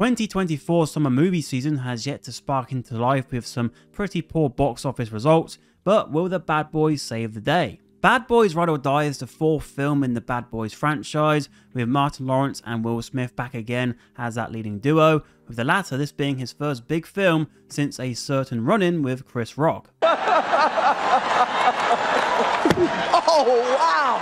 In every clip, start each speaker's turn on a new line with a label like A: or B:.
A: 2024 summer movie season has yet to spark into life with some pretty poor box office results, but will the Bad Boys save the day? Bad Boys Ride or Die is the fourth film in the Bad Boys franchise, with Martin Lawrence and Will Smith back again as that leading duo, with the latter this being his first big film since A Certain Run-In with Chris Rock.
B: Oh, wow!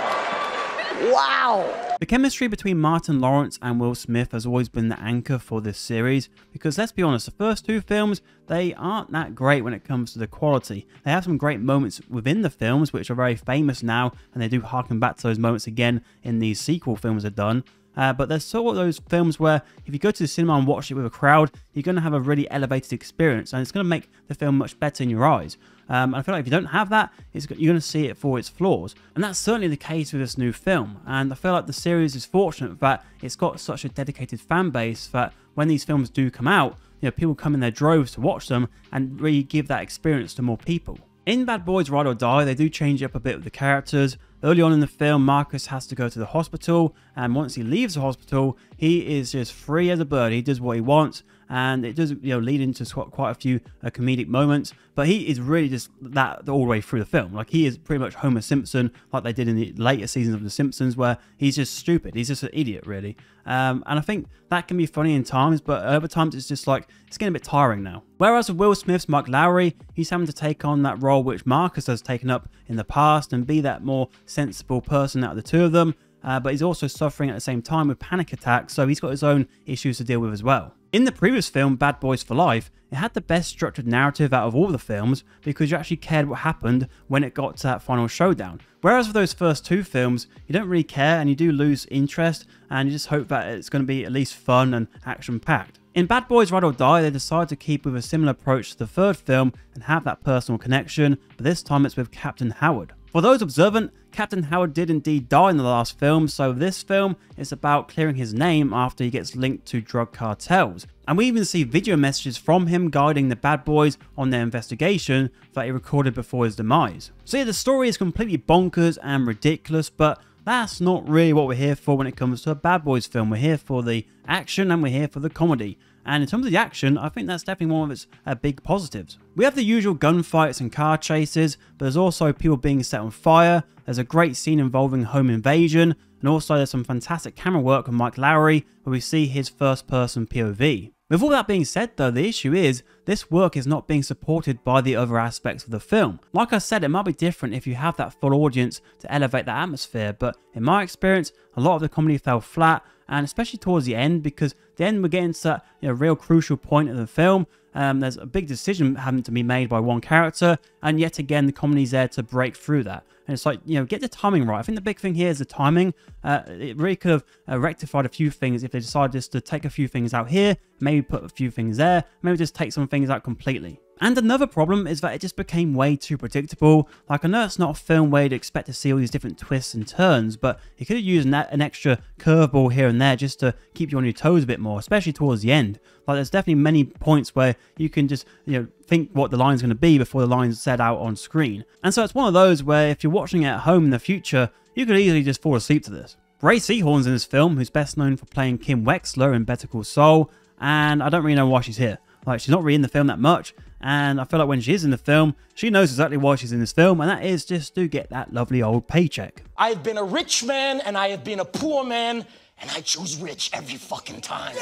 B: Wow!
A: The chemistry between Martin Lawrence and Will Smith has always been the anchor for this series, because let's be honest, the first two films, they aren't that great when it comes to the quality. They have some great moments within the films, which are very famous now, and they do harken back to those moments again in these sequel films they've done. But there's sort of those films where if you go to the cinema and watch it with a crowd, you're going to have a really elevated experience, and it's going to make the film much better in your eyes. I feel like if you don't have that, you're going to see it for its flaws. And that's certainly the case with this new film. And I feel like the series is fortunate that it's got such a dedicated fan base that when these films do come out, people come in their droves to watch them and really give that experience to more people. In Bad Boys Ride or Die, they do change up a bit with the characters. Early on in the film, Marcus has to go to the hospital, and once he leaves the hospital, he is just free as a bird. He does what he wants, and it does lead into quite a few comedic moments, but he is really just that all the way through the film. Like, he is pretty much Homer Simpson, like they did in the later seasons of The Simpsons, where he's just stupid. He's just an idiot, really. And I think that can be funny in times, but other times it's just like, it's getting a bit tiring now. Whereas with Will Smith's Mark Lowry, he's having to take on that role which Marcus has taken up in the past and be that more sensible person out of the two of them. But he's also suffering at the same time with panic attacks, so he's got his own issues to deal with as well. In the previous film, Bad Boys for Life, it had the best structured narrative out of all the films because you actually cared what happened when it got to that final showdown. Whereas with those first two films, you don't really care and you do lose interest, and you just hope that it's going to be at least fun and action-packed. In Bad Boys Ride or Die, they decided to keep with a similar approach to the third film and have that personal connection, but this time it's with Captain Howard. For those observant, Captain Howard did indeed die in the last film, so this film is about clearing his name after he gets linked to drug cartels. And we even see video messages from him guiding the bad boys on their investigation that he recorded before his demise. So yeah, the story is completely bonkers and ridiculous, but that's not really what we're here for when it comes to a Bad Boys film. We're here for the action and we're here for the comedy. And in terms of the action, I think that's definitely one of its big positives. We have the usual gunfights and car chases, but there's also people being set on fire. There's a great scene involving home invasion, and also there's some fantastic camera work with Mike Lowry, where we see his first-person POV. With all that being said though, the issue is, this work is not being supported by the other aspects of the film. Like I said, it might be different if you have that full audience to elevate that atmosphere, but in my experience, a lot of the comedy fell flat, and especially towards the end, because then we're getting to that real crucial point of the film. There's a big decision having to be made by one character, and yet again the comedy's there to break through that. And it's like, get the timing right. I think the big thing here is the timing. It really could have rectified a few things if they decided just to take a few things out here, maybe put a few things there, maybe just take some things out completely. And another problem is that it just became way too predictable. Like, I know it's not a film where you'd expect to see all these different twists and turns, but you could have used an extra curveball here and there just to keep you on your toes a bit more, especially towards the end. Like, there's definitely many points where you can just, think what the line's going to be before the line's set out on screen. And so it's one of those where if you're watching it at home in the future, you could easily just fall asleep to this. Ray Seahorn's in this film, who's best known for playing Kim Wexler in Better Call Saul, and I don't really know why she's here. Like, she's not really in the film that much, and I feel like when she is in the film, she knows exactly why she's in this film, and that is just to get that lovely old paycheck.
B: I have been a rich man, and I have been a poor man, and I choose rich every fucking time.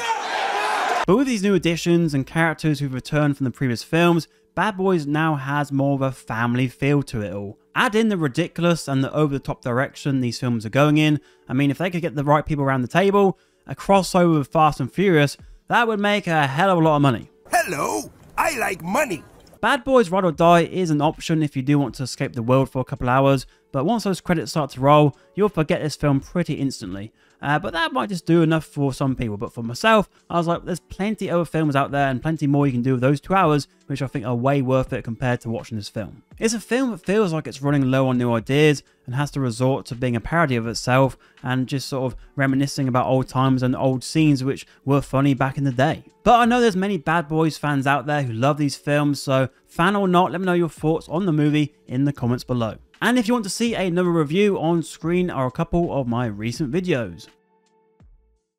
A: But with these new additions and characters who've returned from the previous films, Bad Boys now has more of a family feel to it all. Add in the ridiculous and the over-the-top direction these films are going in. I mean, if they could get the right people around the table, a crossover with Fast and Furious, that would make a hell of a lot of money.
C: Hello, I like money.
A: Bad Boys Ride or Die is an option if you do want to escape the world for a couple hours, but once those credits start to roll, you'll forget this film pretty instantly. But that might just do enough for some people, but for myself, I was like, there's plenty other films out there and plenty more you can do with those 2 hours, which I think are way worth it compared to watching this film. It's a film that feels like it's running low on new ideas and has to resort to being a parody of itself and just sort of reminiscing about old times and old scenes which were funny back in the day. But I know there's many Bad Boys fans out there who love these films, so fan or not, let me know your thoughts on the movie in the comments below. And if you want to see another review on screen are a couple of my recent videos.